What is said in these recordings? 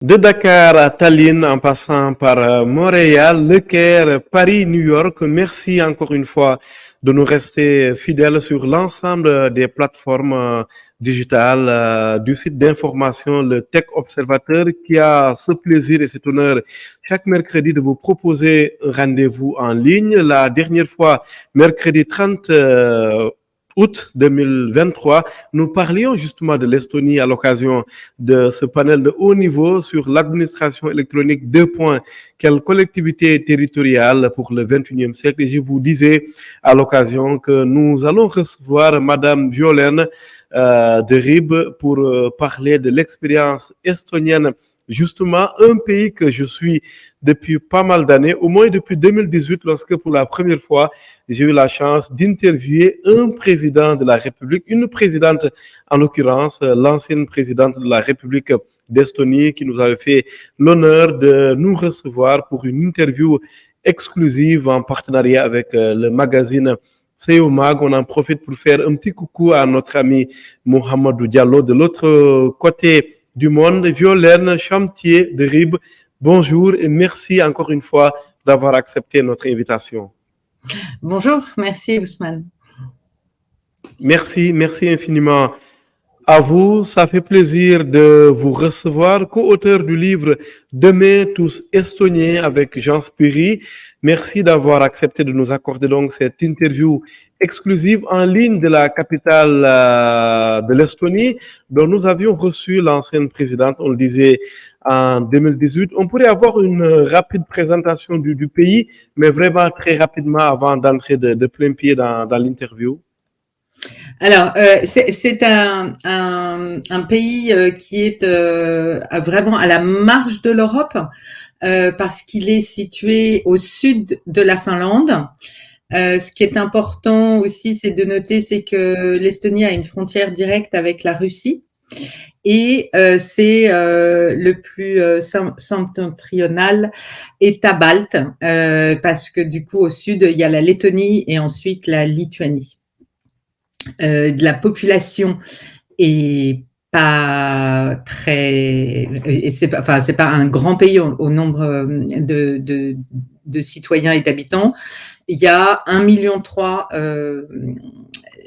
De Dakar à Tallinn, en passant par Montréal, Le Caire, Paris, New York, merci encore une fois de nous rester fidèles sur l'ensemble des plateformes digitales du site d'information, le Tech Observateur, qui a ce plaisir et cet honneur chaque mercredi de vous proposer un rendez-vous en ligne. La dernière fois, mercredi 30 août 2023, nous parlions justement de l'Estonie à l'occasion de ce panel de haut niveau sur l'administration électronique 2 points. Quelle collectivité territoriale pour le 21e siècle? Et je vous disais à l'occasion que nous allons recevoir Madame Violaine de Rib pour parler de l'expérience estonienne. Justement, un pays que je suis depuis pas mal d'années, au moins depuis 2018, lorsque pour la première fois, j'ai eu la chance d'interviewer un président de la République, une présidente, en l'occurrence, l'ancienne présidente de la République d'Estonie, qui nous avait fait l'honneur de nous recevoir pour une interview exclusive en partenariat avec le magazine CEO Mag. On en profite pour faire un petit coucou à notre ami Mohamedou Diallo de l'autre côté du monde, Violaine Chamtier de Rib. Bonjour et merci encore une fois d'avoir accepté notre invitation. Bonjour, merci Ousmane. Merci infiniment à vous. Ça fait plaisir de vous recevoir, co-auteur du livre Demain tous estoniens avec Jean Spiri. Merci d'avoir accepté de nous accorder donc cette interview exclusive en ligne de la capitale de l'Estonie, dont nous avions reçu l'ancienne présidente, on le disait, en 2018. On pourrait avoir une rapide présentation du pays, mais vraiment très rapidement avant d'entrer de plein pied dans l'interview. Alors, c'est un pays qui est vraiment à la marge de l'Europe parce qu'il est situé au sud de la Finlande. Ce qui est important aussi, c'est de noter, c'est que l'Estonie a une frontière directe avec la Russie et c'est le plus septentrional État balte parce que du coup, au sud, il y a la Lettonie et ensuite la Lituanie. De la population est pas très, c'est pas un grand pays au nombre de citoyens et d'habitants. Il y a 1,3 million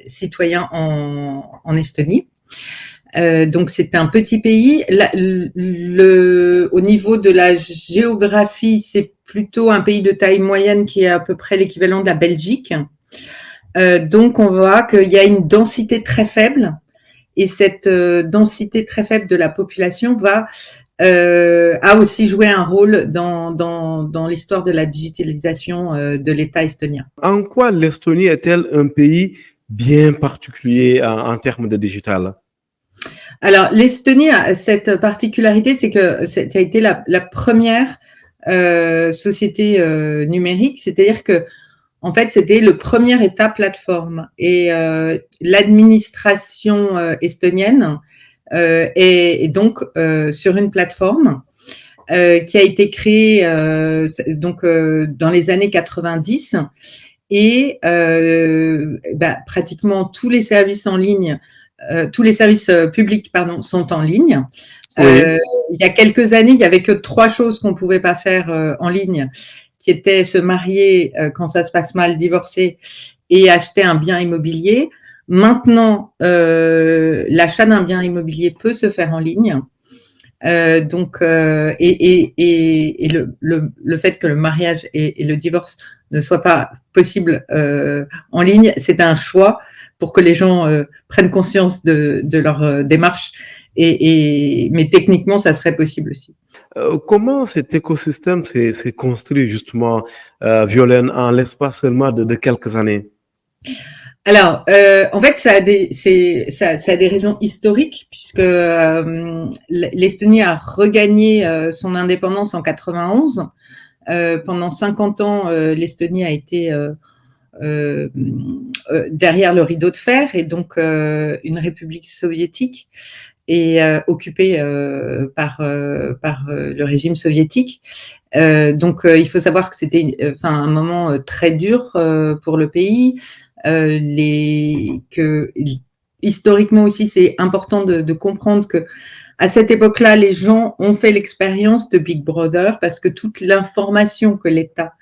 citoyens en Estonie. Donc c'est un petit pays. Au niveau de la géographie, c'est plutôt un pays de taille moyenne qui est à peu près l'équivalent de la Belgique. Donc on voit qu'il y a une densité très faible et cette densité très faible de la population a aussi joué un rôle dans l'histoire de la digitalisation de l'État estonien. En quoi l'Estonie est-elle un pays bien particulier en termes de digital? Alors l'Estonie a cette particularité, c'est que ça a été la première société numérique, c'est-à-dire que en fait, c'était le premier État plateforme et l'administration estonienne est donc sur une plateforme qui a été créée dans les années 90 et pratiquement tous les services en ligne, tous les services publics sont en ligne. Oui. Il y a quelques années, il n'y avait que 3 choses qu'on ne pouvait pas faire en ligne, qui était se marier quand ça se passe mal, divorcer et acheter un bien immobilier. Maintenant, l'achat d'un bien immobilier peut se faire en ligne. Le fait que le mariage et le divorce ne soient pas possibles en ligne, c'est un choix pour que les gens prennent conscience de leur démarche. Mais techniquement, ça serait possible aussi. Comment cet écosystème s'est construit justement, Violaine, en l'espace seulement de quelques années? Alors, en fait, ça a des raisons historiques puisque l'Estonie a regagné son indépendance en 91. Pendant 50 ans, l'Estonie a été derrière le rideau de fer et donc une république soviétique et occupée par le régime soviétique. Donc, il faut savoir que c'était un moment très dur pour le pays. Historiquement aussi, c'est important de comprendre que à cette époque-là, les gens ont fait l'expérience de Big Brother parce que toute l'information que l'État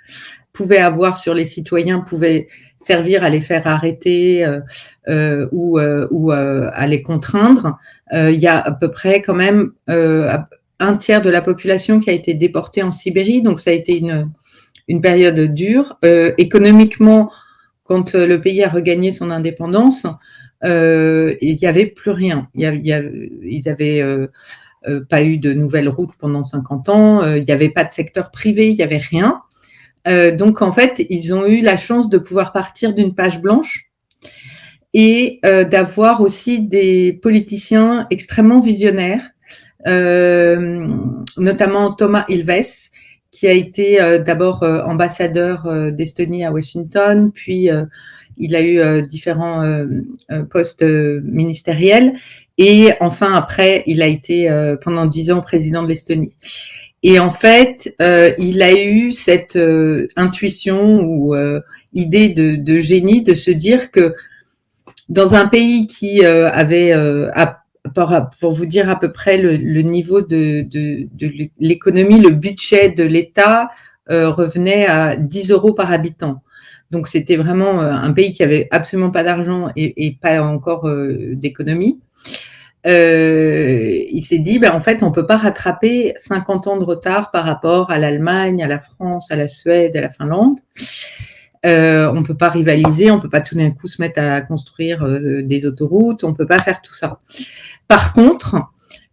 pouvait avoir sur les citoyens pouvait servir à les faire arrêter ou à les contraindre. Il y a à peu près quand même un tiers de la population qui a été déportée en Sibérie, donc ça a été une période dure. Économiquement, quand le pays a regagné son indépendance, il n'y avait plus rien. Ils n'avaient pas eu de nouvelles routes pendant 50 ans, il n'y avait pas de secteur privé, il n'y avait rien. Donc, en fait, ils ont eu la chance de pouvoir partir d'une page blanche et d'avoir aussi des politiciens extrêmement visionnaires, notamment Thomas Ilves, qui a été d'abord ambassadeur d'Estonie à Washington, puis il a eu différents postes ministériels, et enfin après, il a été pendant 10 ans président de l'Estonie. Et en fait, il a eu cette intuition ou idée de génie de se dire que dans un pays qui avait, pour vous dire à peu près le niveau de l'économie, le budget de l'État revenait à 10 euros par habitant. Donc c'était vraiment un pays qui avait absolument pas d'argent et pas encore d'économie. Il s'est dit, en fait, on peut pas rattraper 50 ans de retard par rapport à l'Allemagne, à la France, à la Suède, à la Finlande. On peut pas rivaliser, on peut pas tout d'un coup se mettre à construire des autoroutes, on peut pas faire tout ça. Par contre,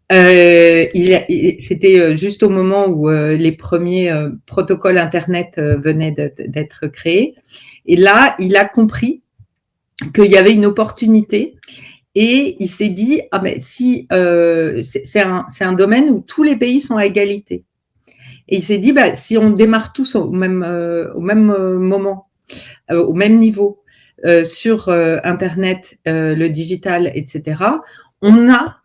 c'était juste au moment où les premiers protocoles Internet venaient d'être créés. Et là, il a compris qu'il y avait une opportunité. Et il s'est dit, mais si c'est un domaine où tous les pays sont à égalité. Et il s'est dit, si on démarre tous au même moment, au même niveau, sur Internet, le digital, etc., on a,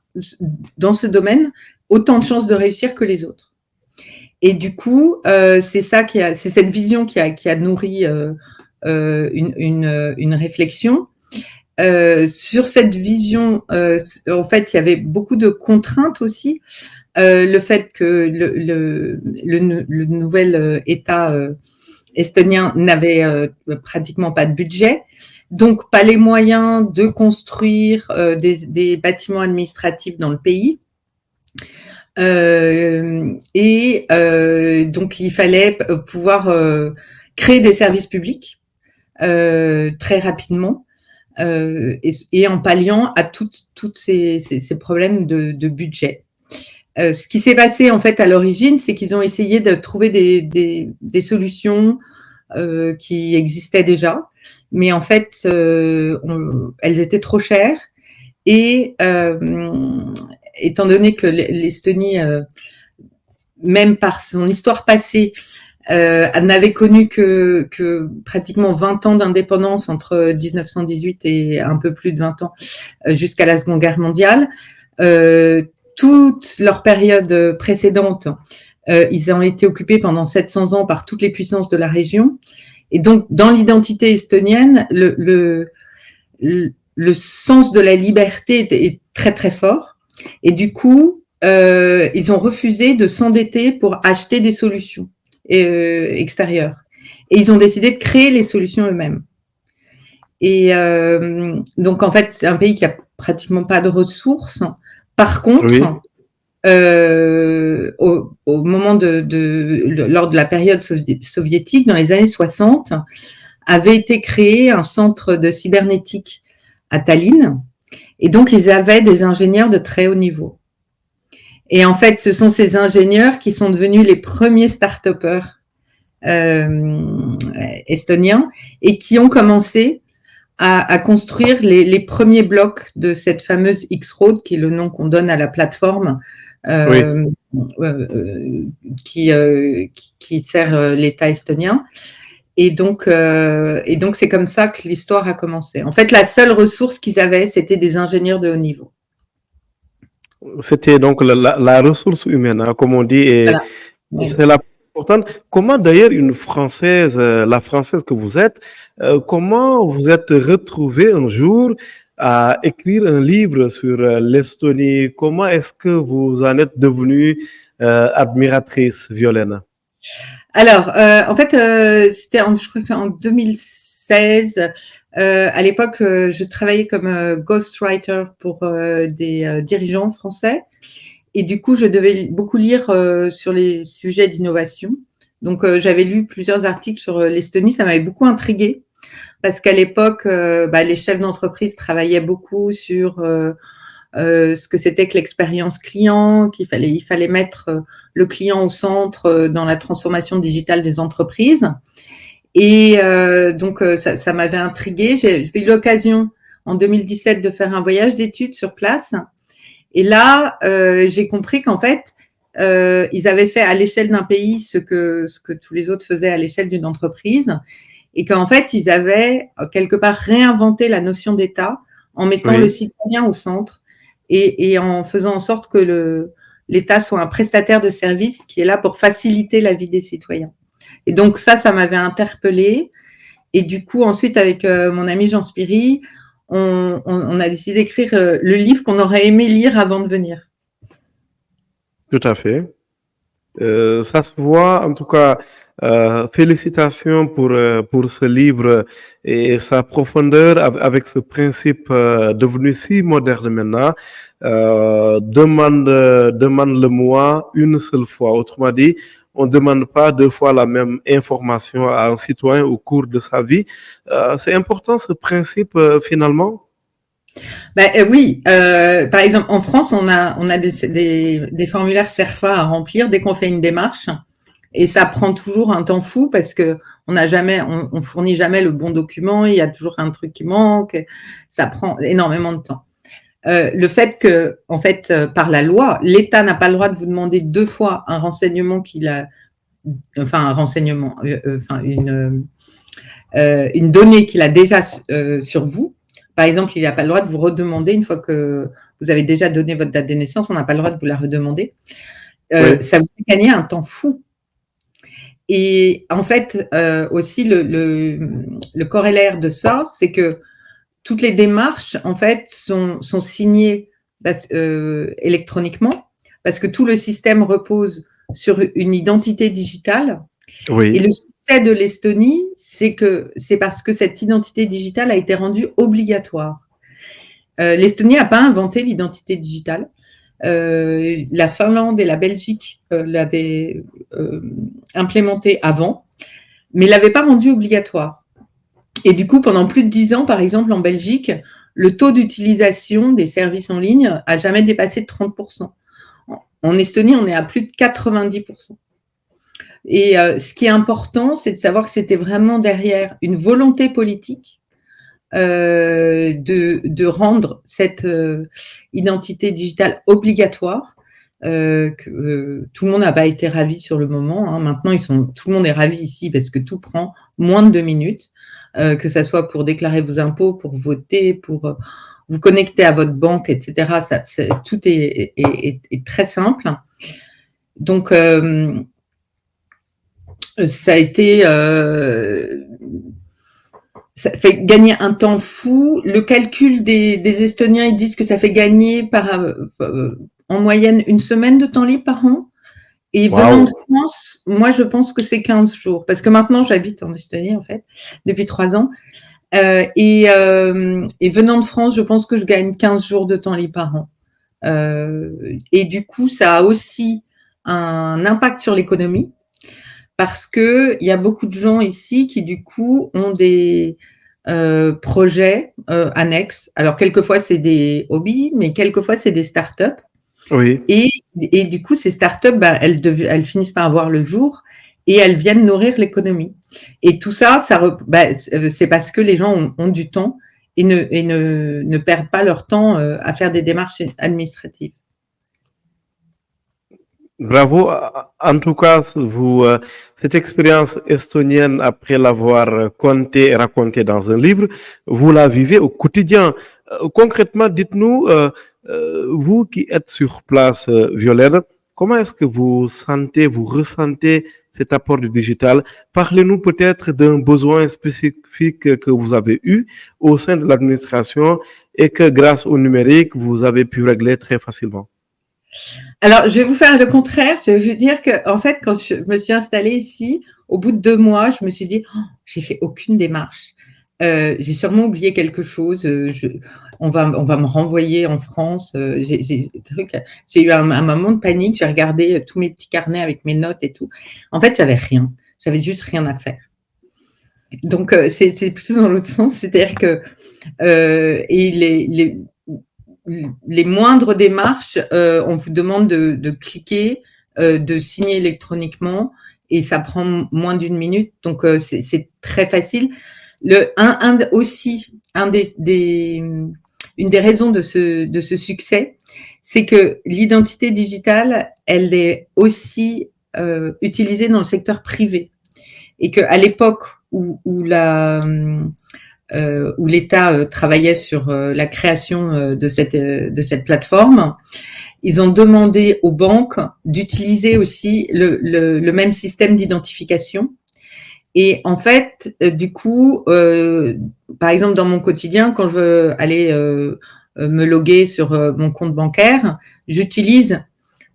dans ce domaine, autant de chances de réussir que les autres. Et du coup, c'est cette vision qui a nourri une réflexion. Sur cette vision, en fait, il y avait beaucoup de contraintes aussi. Le fait que le nouvel État estonien n'avait pratiquement pas de budget, donc pas les moyens de construire des bâtiments administratifs dans le pays. Donc il fallait pouvoir créer des services publics très rapidement. Et en palliant à toutes ces problèmes de budget. Ce qui s'est passé en fait à l'origine, c'est qu'ils ont essayé de trouver des solutions qui existaient déjà, mais en fait, elles étaient trop chères. Et étant donné que l'Estonie, même par son histoire passée, elle n'avait connu que pratiquement 20 ans d'indépendance entre 1918 et un peu plus de 20 ans jusqu'à la Seconde Guerre mondiale. Toute leur période précédente, ils ont été occupés pendant 700 ans par toutes les puissances de la région. Et donc, dans l'identité estonienne, le sens de la liberté est très, très fort. Et du coup, ils ont refusé de s'endetter pour acheter des solutions extérieures. Et ils ont décidé de créer les solutions eux-mêmes. Et donc, en fait, c'est un pays qui a pratiquement pas de ressources. Par contre, oui. Au moment lors de la période soviétique, dans les années 60, avait été créé un centre de cybernétique à Tallinn. Et donc, ils avaient des ingénieurs de très haut niveau. Et en fait, ce sont ces ingénieurs qui sont devenus les premiers start-upers estoniens et qui ont commencé à construire les premiers blocs de cette fameuse X-Road, qui est le nom qu'on donne à la plateforme qui sert l'État estonien. Et donc, c'est comme ça que l'histoire a commencé. En fait, la seule ressource qu'ils avaient, c'était des ingénieurs de haut niveau. C'était donc la ressource humaine, hein, comme on dit, et voilà. C'est la importante. Comment d'ailleurs une Française, la Française que vous êtes, comment vous êtes retrouvée un jour à écrire un livre sur l'Estonie. Comment est-ce que vous en êtes devenue admiratrice, Violaine? Alors, en fait, je crois qu'en 2016, à l'époque, je travaillais comme ghostwriter pour des dirigeants français. Et du coup, je devais beaucoup lire sur les sujets d'innovation. Donc, j'avais lu plusieurs articles sur l'Estonie. Ça m'avait beaucoup intriguée parce qu'à l'époque, les chefs d'entreprise travaillaient beaucoup sur ce que c'était que l'expérience client, il fallait mettre le client au centre dans la transformation digitale des entreprises. Et donc, ça m'avait intriguée. J'ai eu l'occasion en 2017 de faire un voyage d'études sur place. Et là, j'ai compris qu'en fait, ils avaient fait à l'échelle d'un pays ce que tous les autres faisaient à l'échelle d'une entreprise, et qu'en fait, ils avaient quelque part réinventé la notion d'État en mettant le Oui, citoyen au centre et en faisant en sorte que l'État soit un prestataire de services qui est là pour faciliter la vie des citoyens. Et donc ça m'avait interpellée. Et du coup, ensuite, avec mon ami Jean Spiry, on a décidé d'écrire le livre qu'on aurait aimé lire avant de venir. tout à fait. Ça se voit, en tout cas, félicitations pour ce livre et sa profondeur avec ce principe devenu si moderne maintenant. Demande le moi une seule fois. Autrement dit, on ne demande pas deux fois la même information à un citoyen au cours de sa vie. C'est important ce principe finalement. Oui, par exemple, en France, on a des formulaires CERFA à remplir dès qu'on fait une démarche. Et ça prend toujours un temps fou parce que on fournit jamais le bon document, il y a toujours un truc qui manque, ça prend énormément de temps. Le fait que, en fait, par la loi, l'État n'a pas le droit de vous demander deux fois un renseignement un renseignement, une donnée qu'il a déjà sur vous. Par exemple, il n'a pas le droit de vous redemander une fois que vous avez déjà donné votre date de naissance, on n'a pas le droit de vous la redemander. Oui, Ça vous fait gagner un temps fou. Et en fait, aussi le corollaire de ça, c'est que toutes les démarches, en fait, sont signées électroniquement parce que tout le système repose sur une identité digitale. Et oui, le succès de l'Estonie, c'est parce que cette identité digitale a été rendue obligatoire. L'Estonie n'a pas inventé l'identité digitale. La Finlande et la Belgique l'avaient implémentée avant, mais l'avaient pas rendue obligatoire. Et du coup, pendant plus de 10 ans, par exemple, en Belgique, le taux d'utilisation des services en ligne a jamais dépassé de 30%. En Estonie, on est à plus de 90%. Et ce qui est important, c'est de savoir que c'était vraiment derrière une volonté politique de rendre cette identité digitale obligatoire. Tout le monde n'a pas été ravi sur le moment. Hein. Maintenant, tout le monde est ravi ici parce que tout prend moins de 2 minutes, que ça soit pour déclarer vos impôts, pour voter, pour vous connecter à votre banque, etc. Tout est très simple. Donc, ça a été ça fait gagner un temps fou. Le calcul des Estoniens, ils disent que ça fait gagner en moyenne une semaine de temps libre par an. Et venant de waouh, France, moi, je pense que c'est 15 jours. Parce que maintenant, j'habite en Estonie, en fait, depuis 3 ans. Et venant de France, je pense que je gagne 15 jours de temps libre par an. Et du coup, ça a aussi un impact sur l'économie parce qu'il y a beaucoup de gens ici qui, du coup, ont des projets annexes. Alors, quelquefois, c'est des hobbies, mais quelquefois, c'est des startups. oui. Et du coup, ces startups, elles finissent par avoir le jour et elles viennent nourrir l'économie. Et tout ça, c'est parce que les gens ont du temps et ne perdent pas leur temps à faire des démarches administratives. Bravo. En tout cas, cette expérience estonienne, après l'avoir contée et racontée dans un livre, vous la vivez au quotidien. Concrètement, dites-nous, vous qui êtes sur place, Violaine, comment est-ce que vous ressentez cet apport du digital? Parlez-nous peut-être d'un besoin spécifique que vous avez eu au sein de l'administration et que grâce au numérique, vous avez pu régler très facilement. Alors, je vais vous faire le contraire. Je vais vous dire que, en fait, quand je me suis installée ici, au bout de 2 mois, je me suis dit: «Oh, j'ai fait aucune démarche. J'ai sûrement oublié quelque chose, on va me renvoyer en France», j'ai eu un moment de panique, j'ai regardé, tous mes petits carnets avec mes notes et tout. En fait, j'avais rien. J'avais juste rien à faire. Donc, c'est plutôt dans l'autre sens, c'est-à-dire que, et les moindres démarches, on vous demande de cliquer, de signer électroniquement et ça prend moins d'1 minute. Donc, c'est très facile. Une des raisons de ce succès, c'est que l'identité digitale, elle est aussi utilisée dans le secteur privé. Et qu'à l'époque où l'État travaillait sur la création de cette plateforme, ils ont demandé aux banques d'utiliser aussi le même système d'identification. Et en fait, du coup, par exemple, dans mon quotidien, quand je veux aller me loguer sur mon compte bancaire, j'utilise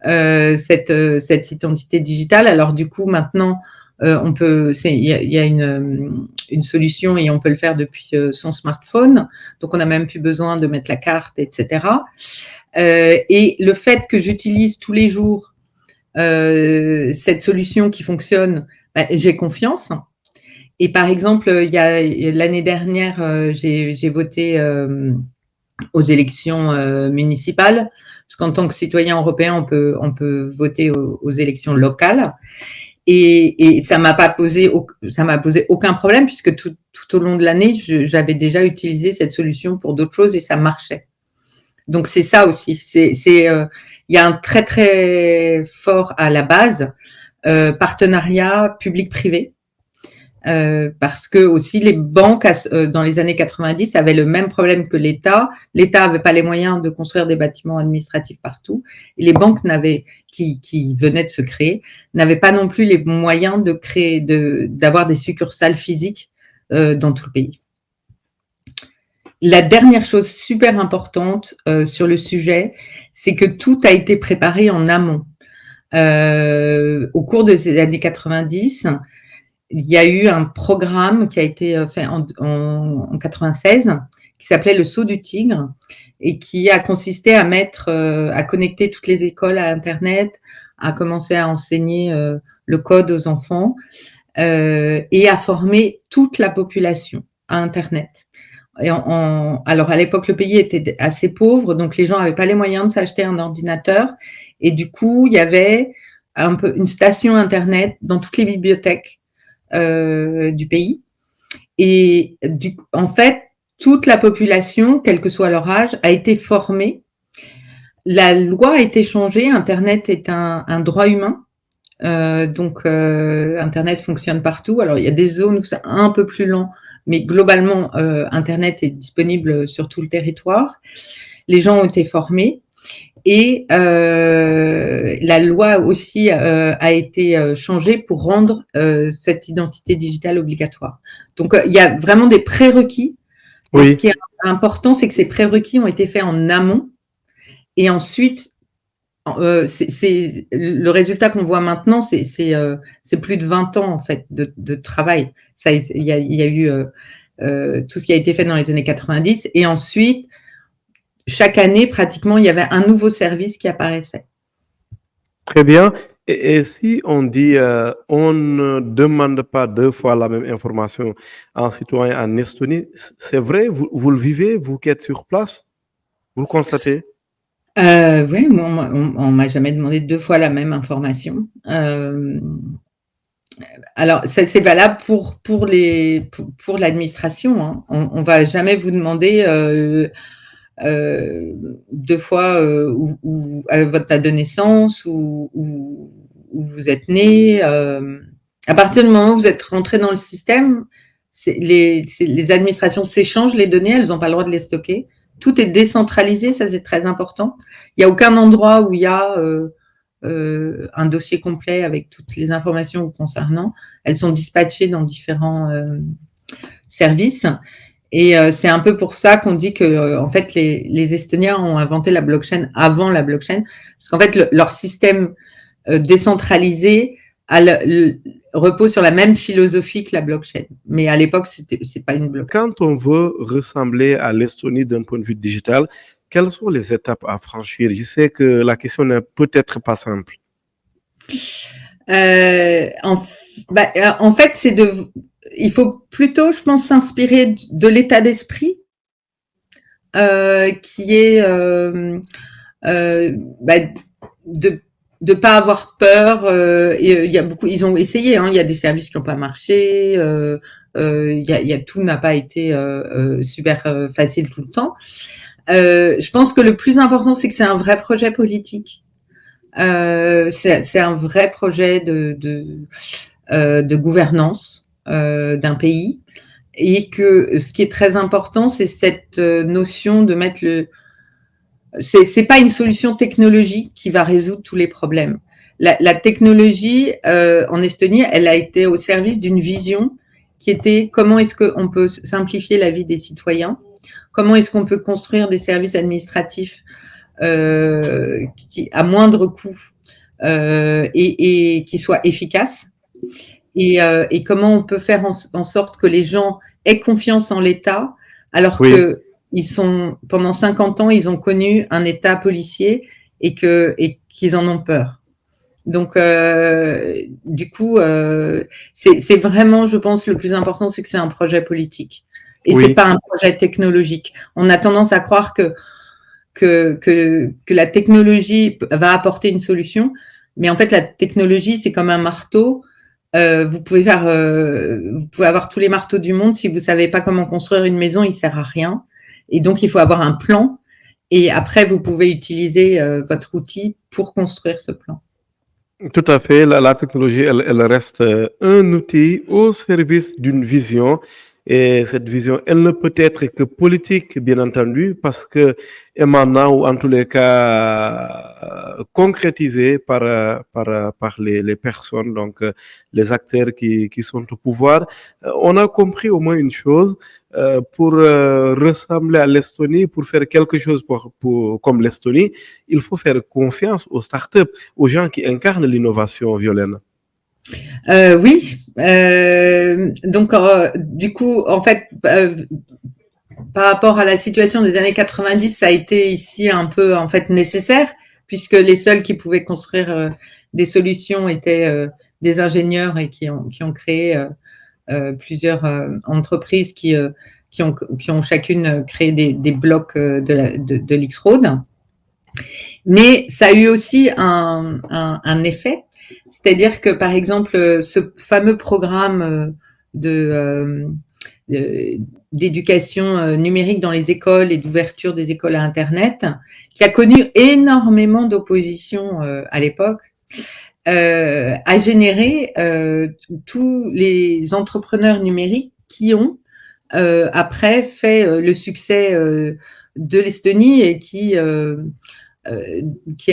cette identité digitale. Alors du coup, maintenant, il y a une solution et on peut le faire depuis son smartphone. Donc, on n'a même plus besoin de mettre la carte, etc. Et le fait que j'utilise tous les jours cette solution qui fonctionne, j'ai confiance. Et par exemple, l'année dernière, j'ai voté aux élections municipales, parce qu'en tant que citoyen européen, on peut voter aux élections locales. Et ça m'a posé aucun problème puisque tout au long de l'année, j'avais déjà utilisé cette solution pour d'autres choses et ça marchait. Donc c'est ça aussi. Il y a un très très fort à la base partenariat public-privé. Parce que aussi les banques dans les années 90 avaient le même problème que l'État. L'État n'avait pas les moyens de construire des bâtiments administratifs partout. Et les banques qui venaient de se créer n'avaient pas non plus les moyens d'avoir des succursales physiques dans tout le pays. La dernière chose super importante sur le sujet, c'est que tout a été préparé en amont. Au cours de ces années 90, il y a eu un programme qui a été fait en 96 qui s'appelait le Saut du Tigre et qui a consisté à connecter toutes les écoles à Internet, à commencer à enseigner le code aux enfants et à former toute la population à Internet. Alors à l'époque, le pays était assez pauvre, donc les gens n'avaient pas les moyens de s'acheter un ordinateur et du coup, il y avait un peu une station Internet dans toutes les bibliothèques du pays. Et en fait, toute la population, quel que soit leur âge, a été formée. La loi a été changée. Internet est un droit humain. Donc, Internet fonctionne partout. Alors, il y a des zones où c'est un peu plus lent, mais globalement, Internet est disponible sur tout le territoire. Les gens ont été formés. Et la loi aussi a été changée pour rendre cette identité digitale obligatoire. Donc, il y a vraiment des prérequis. Oui. Et ce qui est important, c'est que ces prérequis ont été faits en amont. Et ensuite, c'est le résultat qu'on voit maintenant, c'est plus de 20 ans en fait de travail. Il y a eu tout ce qui a été fait dans les années 90. Et ensuite, chaque année, pratiquement, il y avait un nouveau service qui apparaissait. Très bien. Et si on dit on ne demande pas 2 fois la même information à un citoyen en Estonie, c'est vrai, vous le vivez, vous qui êtes sur place, vous le constatez? Oui, moi, on m'a jamais demandé 2 fois la même information. Alors, ça c'est valable pour l'administration, hein. On va jamais vous demander 2 fois votre date de naissance ou où vous êtes né. À partir du moment où vous êtes rentré dans le système, les administrations s'échangent les données, elles n'ont pas le droit de les stocker. Tout est décentralisé, ça c'est très important. Il n'y a aucun endroit où il y a un dossier complet avec toutes les informations vous concernant. Elles sont dispatchées dans différents services. Et c'est un peu pour ça qu'on dit que en fait les Estoniens ont inventé la blockchain avant la blockchain, parce qu'en fait leur système décentralisé repose sur la même philosophie que la blockchain. Mais à l'époque, c'est pas une blockchain. Quand on veut ressembler à l'Estonie d'un point de vue digital, quelles sont les étapes à franchir? Je sais que la question n'est peut-être pas simple. En fait, il faut plutôt, je pense, s'inspirer de l'état d'esprit qui est de pas avoir peur. Il y a beaucoup, ils ont essayé. Hein, il y a des services qui n'ont pas marché. Tout n'a pas été super facile tout le temps. Je pense que le plus important, c'est que c'est un vrai projet politique. C'est un vrai projet de gouvernance d'un pays, et que ce qui est très important, c'est cette notion de mettre c'est pas une solution technologique qui va résoudre tous les problèmes. La technologie en Estonie, elle a été au service d'une vision qui était comment est-ce qu'on peut simplifier la vie des citoyens, comment est-ce qu'on peut construire des services administratifs à moindre coût et qui soient efficaces, et comment on peut faire en sorte que les gens aient confiance en l'État, alors que pendant 50 ans, ils ont connu un État policier et qu'ils en ont peur. Donc, du coup, c'est vraiment, je pense, le plus important, c'est que c'est un projet politique. Et c'est pas un projet technologique. On a tendance à croire que la technologie va apporter une solution, mais en fait, la technologie, c'est comme un marteau. Vous pouvez avoir tous les marteaux du monde, si vous savez pas comment construire une maison, il sert à rien. Et donc, il faut avoir un plan. Et après, vous pouvez utiliser votre outil pour construire ce plan. Tout à fait. La technologie, elle reste un outil au service d'une vision. Et cette vision, elle ne peut être que politique, bien entendu, parce que émanant, ou en tous les cas concrétisée par les personnes, donc les acteurs qui sont au pouvoir. On a compris au moins une chose, pour ressembler à l'Estonie, pour faire quelque chose comme l'Estonie, il faut faire confiance aux startups, aux gens qui incarnent l'innovation, Violaine. Oui. Donc, du coup, en fait, par rapport à la situation des années 90, ça a été ici un peu, en fait, nécessaire, puisque les seuls qui pouvaient construire des solutions étaient des ingénieurs, et qui ont créé plusieurs entreprises qui ont chacune créé des blocs de l'X-Road. Mais ça a eu aussi un effet. C'est-à-dire que, par exemple, ce fameux programme d'éducation numérique dans les écoles et d'ouverture des écoles à Internet, qui a connu énormément d'opposition à l'époque, a généré tous les entrepreneurs numériques qui ont après fait le succès de l'Estonie, et qui a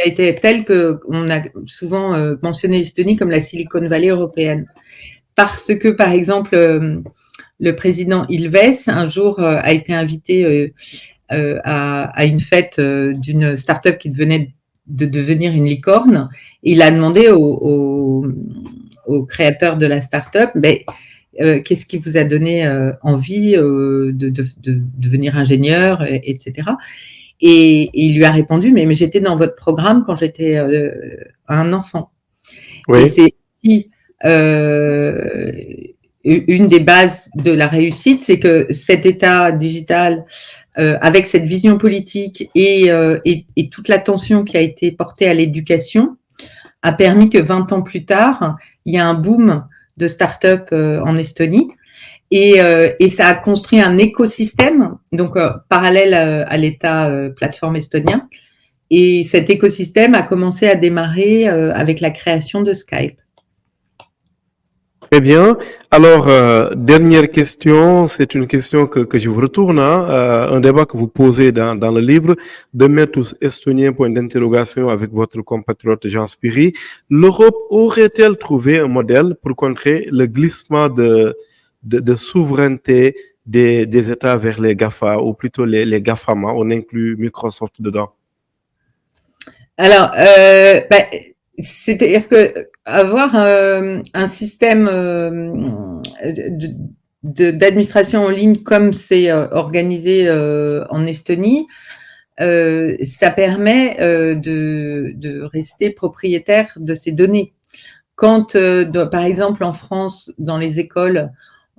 été tel qu'on a souvent mentionné l'Estonie comme la Silicon Valley européenne. Parce que, par exemple, le président Ilves, un jour, a été invité à une fête d'une start-up qui venait de devenir une licorne. Et il a demandé au créateur de la start-up, qu'est-ce qui vous a donné envie de devenir ingénieur, etc. Et il lui a répondu, mais j'étais dans votre programme quand j'étais un enfant. Oui. Et c'est aussi une des bases de la réussite, c'est que cet État digital, avec cette vision politique et toute l'attention qui a été portée à l'éducation, a permis que 20 ans plus tard, il y a un boom de start-up en Estonie. Et ça a construit un écosystème, donc parallèle à l'État plateforme estonien. Et cet écosystème a commencé à démarrer avec la création de Skype. Très bien. Alors, dernière question, c'est une question que je vous retourne, hein, un débat que vous posez dans le livre, Demain tous estoniens, point d'interrogation avec votre compatriote Jean Spiri. L'Europe aurait-elle trouvé un modèle pour contrer le glissement de souveraineté des États vers les GAFA, ou plutôt les GAFAMA, on inclut Microsoft dedans? Alors, c'est-à-dire que avoir un système d'administration en ligne comme c'est organisé en Estonie, ça permet de rester propriétaire de ces données. Quand, par exemple, en France, dans les écoles,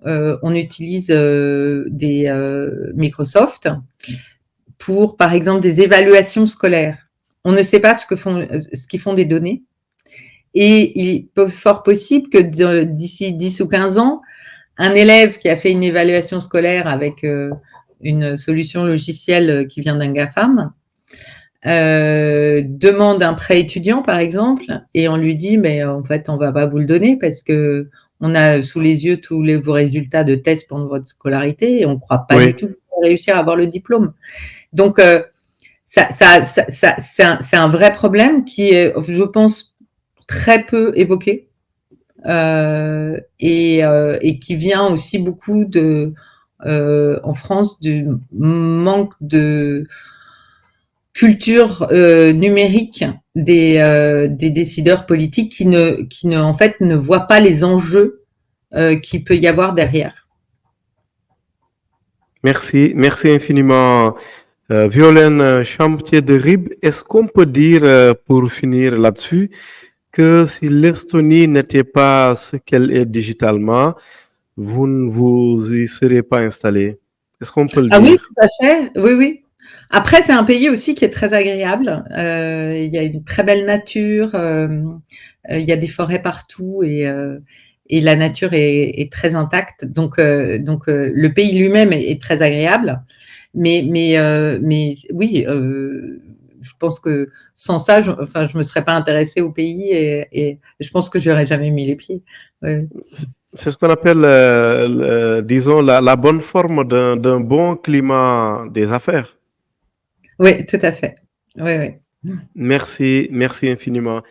on utilise des Microsoft pour, par exemple, des évaluations scolaires. On ne sait pas ce qu'ils font des données. Et il est fort possible que d'ici 10 ou 15 ans, un élève qui a fait une évaluation scolaire avec une solution logicielle qui vient d'un GAFAM demande un prêt étudiant, par exemple, et on lui dit, mais en fait, on va pas vous le donner parce que on a sous les yeux vos résultats de tests pendant votre scolarité et on ne croit pas du Oui, tout que vous allez réussir à avoir le diplôme. Donc, c'est un vrai problème qui est, je pense, très peu évoqué et qui vient aussi beaucoup en France du manque de culture numérique des décideurs politiques qui en fait ne voient pas les enjeux qu'il peut y avoir derrière. merci infiniment. Violaine Champtier de Ribes, est-ce qu'on peut dire, pour finir là-dessus, que si l'Estonie n'était pas ce qu'elle est digitalement, vous ne vous y serez pas installé? Est-ce qu'on peut le Ah oui, dire? tout à fait. Oui, oui. Après, c'est un pays aussi qui est très agréable. Il y a une très belle nature. Il y a des forêts partout et la nature est très intacte. Donc le pays lui-même est très agréable. Mais oui, je pense que sans ça, je me serais pas intéressée au pays et je pense que j'aurais jamais mis les pieds. Ouais. C'est ce qu'on appelle, disons, la bonne forme d'un bon climat des affaires. Oui, tout à fait. Oui, oui. Merci infiniment.